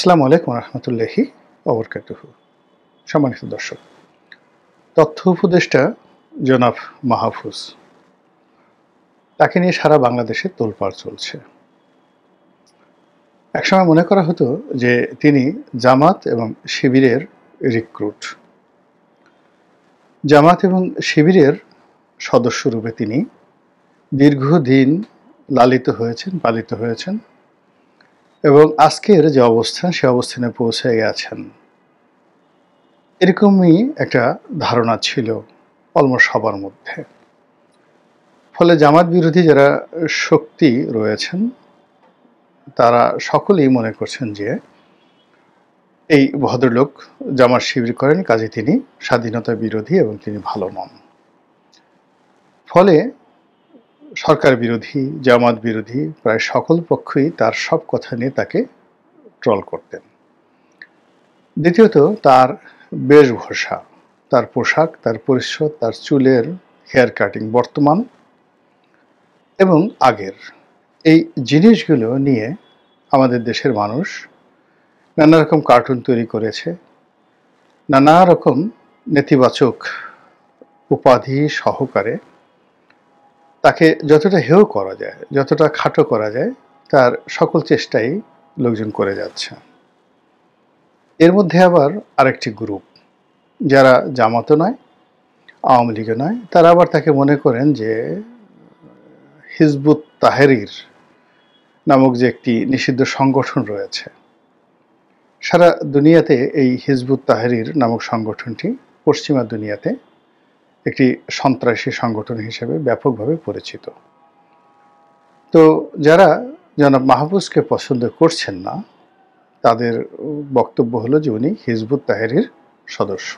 আসসালামু আলাইকুম রহমতুল্লাহি ওবরকাতুহু। সম্মানিত দর্শক, তথ্য উপদেষ্টা জনাব মাহফুজ, তাকে নিয়ে সারা বাংলাদেশে তোলপাড় চলছে। একসময় মনে করা হতো যে তিনি জামাত এবং শিবিরের রিক্রুট। জামাত এবং শিবিরের সদস্যরূপে তিনি দীর্ঘদিন লালিত হয়েছেন, পালিত হয়েছেন এবং আজকের যে অবস্থান সে অবস্থানে পৌঁছে গেছেন, এরকমই একটা ধারণা ছিল অলমোস্ট সবার মধ্যে। ফলে জামাত বিরোধী যারা শক্তি রয়েছেন তারা সকলেই মনে করছেন যে এই ভদ্রলোক জামাত শিবির করেন, কাজে তিনি স্বাধীনতা বিরোধী এবং তিনি ভালো নন। ফলে সরকার বিরোধী, জামাত বিরোধী প্রায় সকল পক্ষই তার সব কথা নিয়ে তাকে ট্রল করতেন। দ্বিতীয়ত, তার বেশভূষা, তার পোশাক, তার পরিচ্ছদ, তার চুলের হেয়ার কাটিং বর্তমান এবং আগের, এই জিনিসগুলো নিয়ে আমাদের দেশের মানুষ নানা রকম কার্টুন তৈরি করেছে, নানা রকম নেতিবাচক উপাধি সহকারে তাকে যতটা হেয় করা যায়, যতটা খাটো করা যায়, তার সকল চেষ্টাই লোকজন করে যাচ্ছে। এর মধ্যে আবার আরেকটি গ্রুপ, যারা জামাতও নয়, আওয়ামী লীগও নয়, তারা আবার তাকে মনে করেন যে হিজবুত তাহরির নামক যে একটি নিষিদ্ধ সংগঠন রয়েছে, সারা দুনিয়াতে এই হিজবুত তাহরির নামক সংগঠনটি পশ্চিমা দুনিয়াতে একটি সন্ত্রাসী সংগঠন হিসেবে ব্যাপকভাবে পরিচিত। তো যারা জনাব মাহফুজকে পছন্দ করছেন না, তাদের বক্তব্য হলো যে উনি হিজবুত তাহরির সদস্য।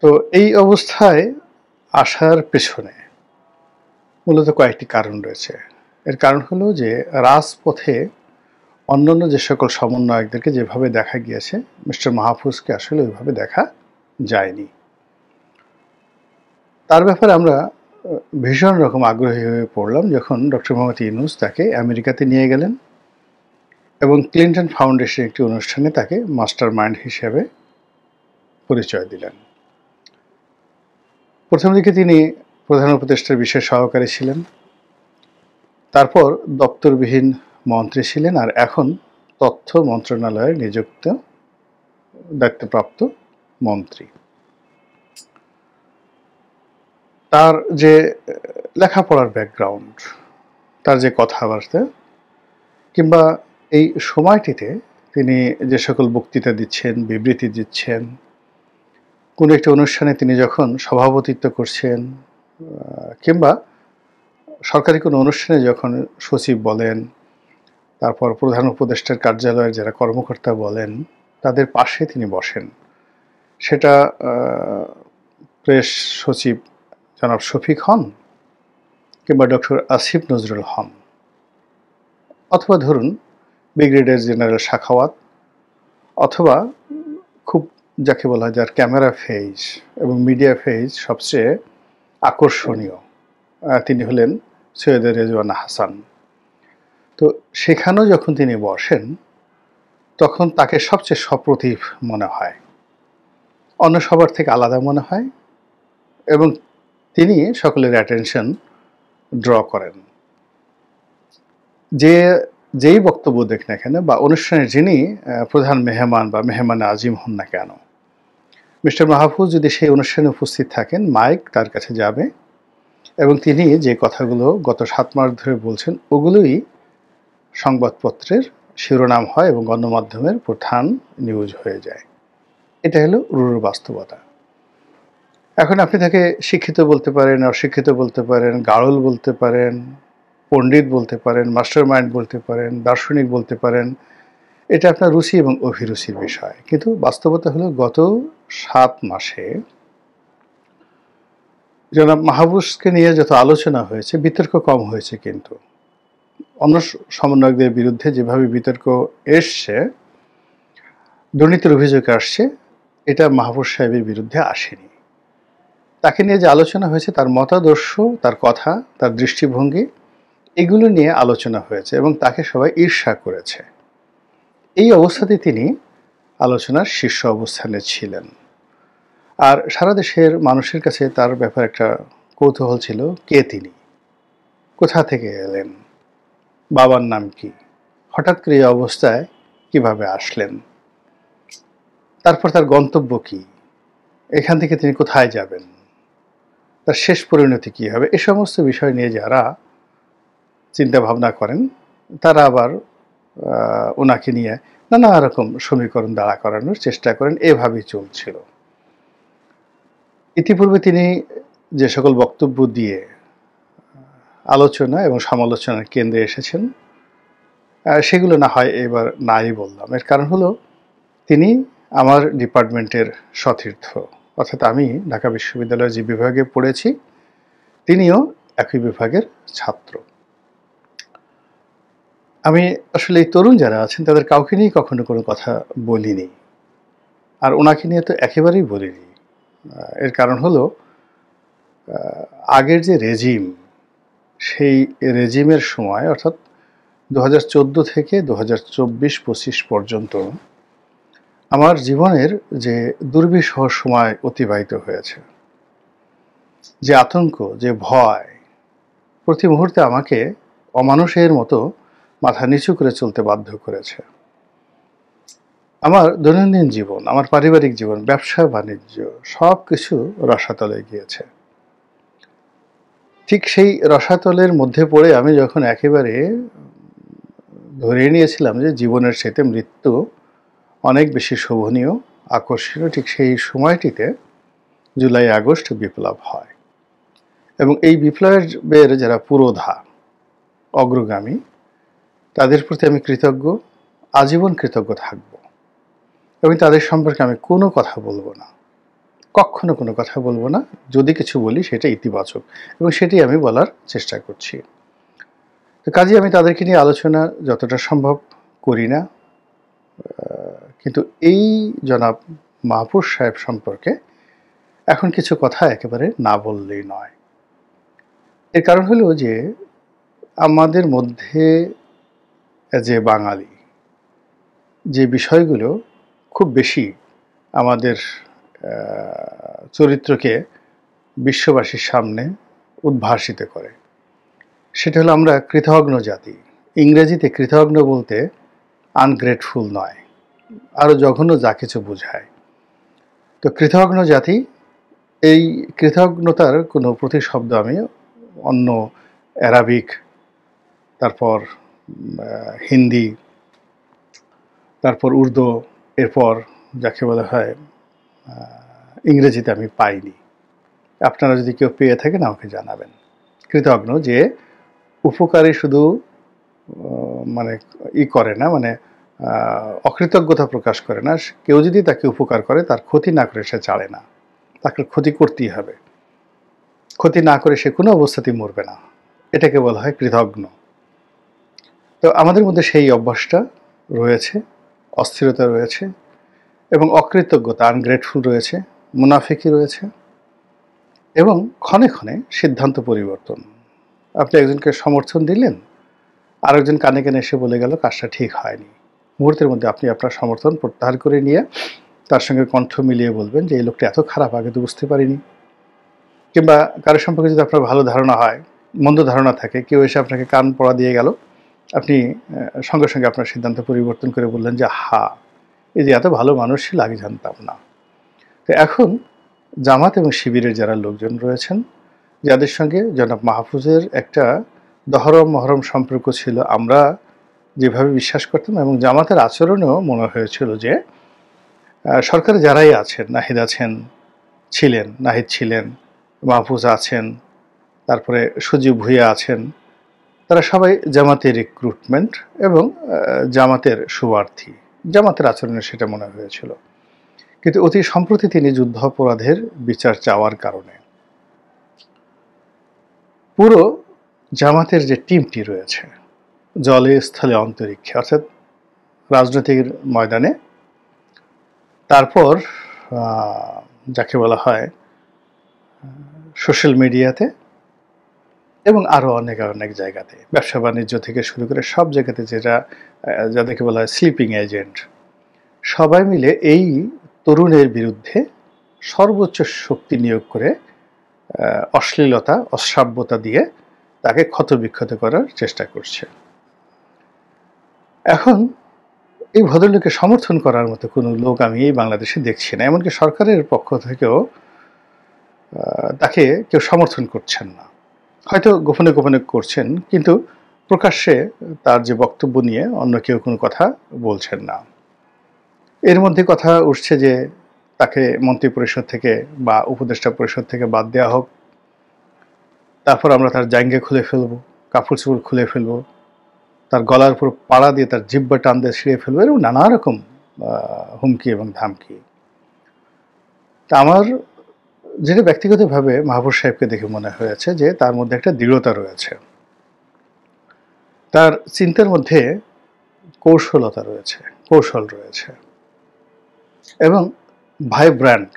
তো এই অবস্থায় আসার পেছনে মূলত কয়েকটি কারণ রয়েছে। এর কারণ হলো যে রাজপথে অন্যান্য যে সকল সমন্বয়কদেরকে যেভাবে দেখা গিয়েছে, মিস্টার মাহফুজকে আসলে ওইভাবে দেখা যায়নি। তার ব্যাপারে আমরা ভীষণ রকম আগ্রহী হয়ে পড়লাম যখন ডক্টর মোহাম্মদ ইউনূস তাকে আমেরিকাতে নিয়ে গেলেন এবং ক্লিন্টন ফাউন্ডেশন একটি অনুষ্ঠানে তাকে মাস্টার মাইন্ড হিসেবে পরিচয় দিলেন। প্রথম দিকে তিনি প্রধান উপদেষ্টার বিশেষ সহকারী ছিলেন, তারপর দপ্তরবিহীন মন্ত্রী ছিলেন, আর এখন তথ্য মন্ত্রণালয়ের নিযুক্ত দায়িত্বপ্রাপ্ত মন্ত্রী। তার যে লেখাপড়ার ব্যাকগ্রাউন্ড, তার যে কথাবার্তা, কিংবা এই সময়টিতে তিনি যে সকল বক্তৃতা দিচ্ছেন, বিবৃতি দিচ্ছেন, কোনো একটি অনুষ্ঠানে তিনি যখন সভাপতিত্ব করছেন, কিংবা সরকারি কোনো অনুষ্ঠানে যখন সচিব বলেন, তারপর প্রধান উপদেষ্টার কার্যালয়ের যারা কর্মকর্তা বলেন, তাদের পাশে তিনি বসেন। সেটা প্রেস সচিব জনাব শফিক হন, কিংবা ডক্টর আসিফ নজরুল হন, অথবা ধরুন ব্রিগেডিয়ার জেনারেল সাখাওয়াত, অথবা খুব যাকে বলা হয় যার ক্যামেরা ফেজ এবং মিডিয়া ফেজ সবচেয়ে আকর্ষণীয়, তিনি হলেন সৈয়দ রেজওয়ানা হাসান। তো সেখানেও যখন তিনি বসেন তখন তাকে সবচেয়ে সপ্রতিভ মনে হয়, অন্য সবার থেকে আলাদা মনে হয়, এবং তিনি সকলের অ্যাটেনশন ড্র করেন। যেই বক্তব্য দেখ না কেন বা অনুষ্ঠানের যিনি প্রধান মেহমান বা মেহমানে আজিম হন না কেন, মিস্টার মাহফুজ যদি সেই অনুষ্ঠানে উপস্থিত থাকেন, মাইক তার কাছে যাবে এবং তিনি যে কথাগুলো গত 7 মাস ধরে বলছেন ওগুলোই সংবাদপত্রের শিরোনাম হয় এবং গণমাধ্যমের প্রধান নিউজ হয়ে যায়। এটা হলো রূঢ় বাস্তবতা। এখন আপনি তাকে শিক্ষিত বলতে পারেন, অশিক্ষিত বলতে পারেন, গাড়ল বলতে পারেন, পণ্ডিত বলতে পারেন, মাস্টার মাইন্ড বলতে পারেন, দার্শনিক বলতে পারেন, এটা আপনার রুচি এবং অভিরুচির বিষয়। কিন্তু বাস্তবতা হলো গত 7 মাসে জনাব মাহফুজকে নিয়ে যত আলোচনা হয়েছে, বিতর্ক কম হয়েছে, কিন্তু অন্য সমন্বয়কদের বিরুদ্ধে যেভাবে বিতর্ক এসছে, দুর্নীতির অভিযোগ আসছে, এটা মাহফুজ সাহেবের বিরুদ্ধে আসেনি। তাকে নিয়ে যে আলোচনা হয়েছে তার মতাদর্শ, তার কথা, তার দৃষ্টিভঙ্গি, এগুলো নিয়ে আলোচনা হয়েছে এবং তাকে সবাই ঈর্ষা করেছে। এই অবস্থাতে তিনি আলোচনার শীর্ষ অবস্থানে ছিলেন। আর সারা দেশের মানুষের কাছে তার ব্যাপারে একটা কৌতূহল ছিল, কে তিনি, কোথা থেকে এলেন, বাবার নাম কি, হঠাৎ করে এই অবস্থায় কিভাবে আসলেন, তারপর তার গন্তব্য কি, এখান থেকে তিনি কোথায় যাবেন, তার শেষ পরিণতি কী হবে, এ সমস্ত বিষয় নিয়ে যারা চিন্তা ভাবনা করেন তারা আবার ওনাকে নিয়ে নানা রকম সমীকরণ দাঁড়া করানোর চেষ্টা করেন। এভাবেই চলছিল। ইতিপূর্বে তিনি যে সকল বক্তব্য দিয়ে আলোচনা এবং সমালোচনার কেন্দ্রে এসেছেন, সেগুলো না হয় এবার নাই বললাম। এর কারণ হলো তিনি আমার ডিপার্টমেন্টের সতীর্থ, অর্থাৎ আমি ঢাকা বিশ্ববিদ্যালয়ে যে বিভাগে পড়েছি তিনিও একই বিভাগের ছাত্র। আমি আসলে এই তরুণ যারা আছেন তাদের কাউকে নিয়ে কখনো কোনো কথা বলিনি, আর ওনাকে নিয়ে তো একেবারেই বলিনি। এর কারণ হলো আগের যে রেজিম, সেই রেজিমের সময় অর্থাৎ 2014 থেকে 2024-25 পর্যন্ত আমার জীবনের যে দুর্বিষহ সময় অতিবাহিত হয়েছে, যে আতঙ্ক, যে ভয়, প্রতি মুহূর্তে আমাকে অমানুষের মতো মাথা নিচু করে চলতে বাধ্য করেছে। আমার দৈনন্দিন জীবন, আমার পারিবারিক জীবন, ব্যবসা বাণিজ্য সব কিছু রসাতলে গিয়েছে। ঠিক সেই রসাতলের মধ্যে পড়ে আমি যখন একেবারে ধরে নিয়েছিলাম যে জীবনের চাইতে মৃত্যু অনেক বেশি শোভনীয়, আকর্ষণীয়, ঠিক সেই সময়টিতে জুলাই আগস্ট বিপ্লব হয়। এবং এই বিপ্লবের যারা পুরোধা, অগ্রগামী, তাদের প্রতি আমি কৃতজ্ঞ, আজীবন কৃতজ্ঞ থাকব। এবং তাদের সম্পর্কে আমি কোনো কথা বলবো না, কখনো কোনো কথা বলবো না। যদি কিছু বলি সেটা ইতিবাচক, এবং সেটি আমি বলার চেষ্টা করছি। তো কাজেই আমি তাদেরকে নিয়ে আলোচনা যতটা সম্ভব করি না। কিন্তু এই জনাব মাহফুজ সাহেব সম্পর্কে এখন কিছু কথা একেবারে না বললেই নয়। এর কারণ হলো যে আমাদের মধ্যে যে বাঙালি, যে বিষয়গুলো খুব বেশি আমাদের চরিত্রকে বিশ্ববাসীর সামনে উদ্ভাসিত করে, সেটা হলো আমরা কৃতজ্ঞ জাতি। ইংরেজিতে কৃতজ্ঞ বলতে আনগ্রেটফুল নয়, আরও জঘন্য যা কিছু বোঝায়। তো কৃতজ্ঞ জাতি, এই কৃতজ্ঞতার কোনো প্রতিশব্দ আমি অন্য অ্যারাবিক, তারপর হিন্দি, তারপর উর্দু, এরপর যাকে বলা হয় ইংরেজিতে আমি পাইনি। আপনারা যদি কেউ পেয়ে থাকেন আমাকে জানাবেন। কৃতজ্ঞ যে উপকারী শুধু মানে করে না, মানে অকৃতজ্ঞতা প্রকাশ করে না। কেউ যদি তাকে উপকার করে তার ক্ষতি না করে সে ছাড়ে না, তাকে ক্ষতি করতেই হবে। ক্ষতি না করে সে কোনো অবস্থাতেই মরবে না, এটাকে বলা হয় কৃতজ্ঞ। তো আমাদের মধ্যে সেই অভ্যাসটা রয়েছে, অস্থিরতা রয়েছে, এবং অকৃতজ্ঞতা, আনগ্রেটফুল রয়েছে, মুনাফিকি রয়েছে, এবং ক্ষণে ক্ষণে সিদ্ধান্ত পরিবর্তন। আপনি একজনকে সমর্থন দিলেন, আরেকজন কানে কানে এসে বলে গেল কাজটা ঠিক হয়নি। মুহূর্তের মধ্যে আপনি আপনার সমর্থন প্রত্যাহার করে নিয়ে তার সঙ্গে কণ্ঠ মিলিয়ে বলবেন যে এই লোকটা এত খারাপ, আগে তো বুঝতে পারিনি। কিংবা কারোর সম্পর্কে যদি আপনার ভালো ধারণা হয়, মন্দ ধারণা থাকে, কেউ এসে আপনাকে কান পড়া দিয়ে গেল, আপনি সঙ্গে সঙ্গে আপনার সিদ্ধান্ত পরিবর্তন করে বললেন যে এই যে এত ভালো মানুষ ছিল, আগে জানতাম না। তো এখন জামাত এবং শিবিরের যারা লোকজন রয়েছেন, যাদের সঙ্গে জনাব মাহফুজের একটা দহরম মহরম সম্পর্ক ছিল, আমরা যেভাবে বিশ্বাস করতাম, এবং জামাতের আচরণেও মনে হয়েছিল যে সরকারে যারাই আছেন, নাহিদ ছিলেন, মাহফুজ আছেন, তারপরে সজীব ভুঁইয়া আছেন, তারা সবাই জামাতের রিক্রুটমেন্ট এবং জামাতের শুভার্থী। জামাতের আচরণে সেটা মনে হয়েছিল। কিন্তু অতি সম্প্রতি তিনি যুদ্ধাপরাধের বিচার চাওয়ার কারণে পুরো জামাতের যে টিমটি রয়েছে, জলে স্থলে অন্তরিক্ষে, অর্থাৎ রাজনৈতিক ময়দানে, তারপর যাকে বলা হয় সোশ্যাল মিডিয়াতে, এবং আরও অনেক অনেক জায়গাতে ব্যবসা বাণিজ্য থেকে শুরু করে সব জায়গাতে যাদেরকে বলা হয় স্লিপিং এজেন্ট, সবাই মিলে এই তরুণের বিরুদ্ধে সর্বোচ্চ শক্তি নিয়োগ করে অশ্লীলতা অশ্রাব্যতা দিয়ে তাকে ক্ষতবিক্ষত করার চেষ্টা করছে। এখন এই ভদ্রলোককে সমর্থন করার মতো কোনো লোক আমি এই বাংলাদেশে দেখছি না। এমনকি সরকারের পক্ষ থেকেও তাকে কেউ সমর্থন করছেন না। হয়তো গোপনে গোপনে করছেন, কিন্তু প্রকাশ্যে তার যে বক্তব্য নিয়ে অন্য কেউ কোনো কথা বলছেন না। এর মধ্যে কথা উঠছে যে তাকে মন্ত্রী পরিষদ থেকে বা উপদেষ্টা পরিষদ থেকে বাদ দেওয়া হোক, তারপর আমরা তার জাঙ্গে খুলে ফেলবো, কাপড় চোপড় খুলে ফেলবো, তার গলার উপর পাড়া দিয়ে তার জিহ্বা টান দিয়ে ছিঁড়ে ফেলবো, এরকম নানা রকম হুমকি এবং ধামকি। তা আমার যেটা ব্যক্তিগতভাবে মাহবুব সাহেবকে দেখে মনে হয়েছে যে তার মধ্যে একটা দৃঢ়তা রয়েছে, তার চিন্তার মধ্যে কৌশলতা রয়েছে, কৌশল রয়েছে, এবং ভাইব্র্যান্ট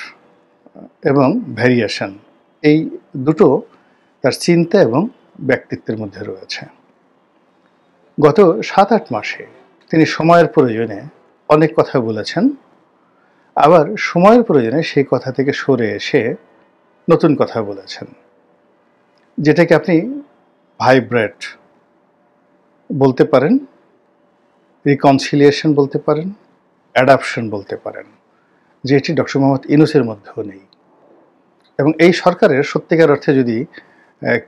এবং ভ্যারিয়েশন, এই দুটো তার চিন্তা এবং ব্যক্তিত্বের মধ্যে রয়েছে। গত 7-8 মাসে তিনি সময়ের প্রয়োজনে অনেক কথা বলেছেন, আবার সময়ের প্রয়োজনে সেই কথা থেকে সরে এসে নতুন কথা বলেছেন, যেটাকে আপনি ভাইব্রেট বলতে পারেন, রিকনসিলিয়েশন বলতে পারেন, অ্যাডাপশন বলতে পারেন, যেটি ডক্টর মোহাম্মদ ইউনূসের মধ্যেও নেই। এবং এই সরকারের সত্যিকার অর্থে যদি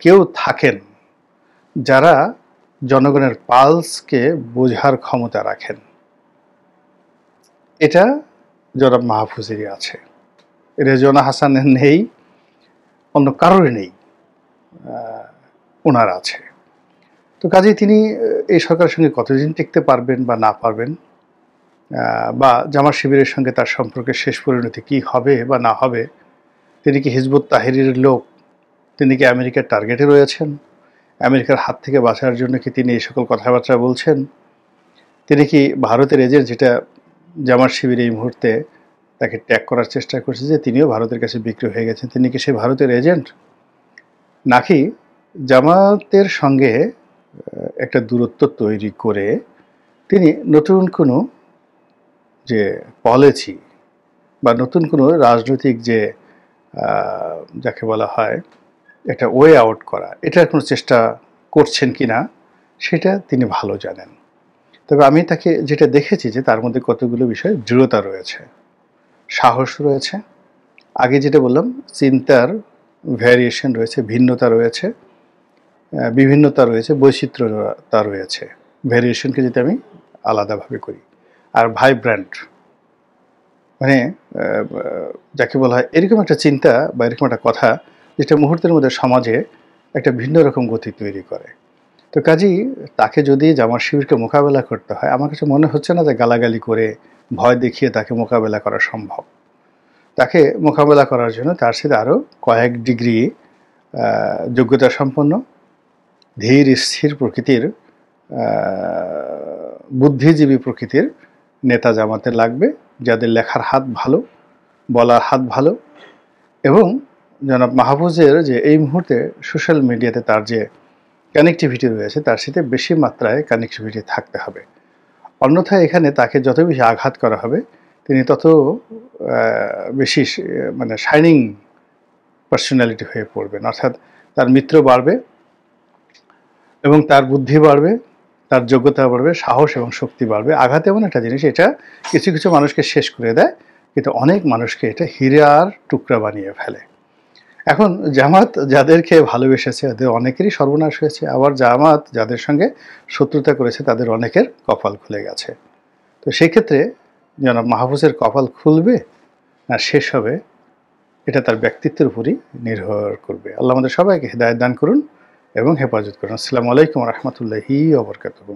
কেউ থাকেন যারা জনগণের পালসকে বোঝার ক্ষমতা রাখেন, এটা জনাব মাহফুজেরই আছে। রেজওয়ানা হাসানের নেই, অন্য কারোর নেই, ওনার আছে। তো কাজেই তিনি এই সরকারের সঙ্গে কতদিন টিকতে পারবেন বা না পারবেন, বা জামাত শিবিরের সঙ্গে তার সম্পর্কের শেষ পরিণতি কী হবে বা না হবে, তিনি কি হিজবুত তাহরিরের লোক, তিনি কি আমেরিকার টার্গেটে রয়েছেন, আমেরিকার হাত থেকে বাঁচার জন্য কি তিনি এই সকল কথাবার্তা বলছেন, তিনি কি ভারতের এজেন্ট, যেটা জামাত শিবির এই মুহূর্তে তাকে ট্যাগ করার চেষ্টা করছে যে তিনিও ভারতের কাছে বিক্রি হয়ে গেছেন, তিনি কি সেই ভারতের এজেন্ট, নাকি জামাতের সঙ্গে একটা দূরত্ব তৈরি করে তিনি নতুন কোনো যে পলিসি বা নতুন কোনো রাজনৈতিক যে যাকে বলা হয় একটা ওয়ে আউট করা, এটার কোনো চেষ্টা করছেন কি না সেটা তিনি ভালো জানেন। তবে আমি তাকে যেটা দেখেছি যে তার মধ্যে কতগুলো বিষয় দৃঢ়তা রয়েছে, সাহস রয়েছে, আগে যেটা বললাম চিন্তার ভ্যারিয়েশন রয়েছে, ভিন্নতা রয়েছে, বিভিন্নতা রয়েছে, বৈচিত্র্যতা রয়েছে। ভ্যারিয়েশনকে যদি আমি আলাদাভাবে করি, আর ভাইব্র্যান্ট মানে যাকে বলা হয় এরকম একটা চিন্তা বা এরকম একটা কথা যেটা মুহূর্তের মধ্যে সমাজে একটা ভিন্ন রকম গতি তৈরি করে। তো কাজেই তাকে যদি জামাত শিবিরকে মোকাবেলা করতে হয়, আমার কাছে মনে হচ্ছে না যে গালাগালি করে ভয় দেখিয়ে তাকে মোকাবেলা করা সম্ভব। তাকে মোকাবেলা করার জন্য তার সাথে আরও কয়েক ডিগ্রি যোগ্যতা সম্পন্ন, ধীর স্থির প্রকৃতির, বুদ্ধিজীবী প্রকৃতির নেতা জামাতে লাগবে, যাদের লেখার হাত ভালো, বলার হাত ভালো, এবং জনাব মাহফুজের যে এই মুহূর্তে সোশ্যাল মিডিয়াতে তার যে কানেক্টিভিটি রয়েছে তার সাথে বেশি মাত্রায় কানেক্টিভিটি থাকতে হবে। অন্যথায় এখানে তাকে যত বেশি আঘাত করা হবে তিনি তত বেশি মানে শাইনিং পার্সোনালিটি হয়ে পড়বেন, অর্থাৎ তার মিত্র বাড়বে এবং তার বুদ্ধি বাড়বে, তার যোগ্যতা বাড়বে, সাহস এবং শক্তি বাড়বে। আঘাত এমন একটা জিনিস, এটা কিছু কিছু মানুষকে শেষ করে দেয়, কিন্তু অনেক মানুষকে এটা হীরার টুকরা বানিয়ে ফেলে। এখন জামাত যাদেরকে ভালোবেসেছে তাদের অনেকেরই সর্বনাশ হয়েছে, আবার জামাত যাদের সঙ্গে শত্রুতা করেছে তাদের অনেকের কপাল খুলে গেছে। তো সেই ক্ষেত্রে জনাব মাহফুজের কপাল খুলবে না শেষ হবে, এটা তার ব্যক্তিত্বের উপরই নির্ভর করবে। আল্লাহ আমাদের সবাইকে হিদায়াত দান করুন এবং হেফাজত করুন। আসসালামু আলাইকুম ওয়া রাহমাতুল্লাহি ওয়া বারাকাতুহু।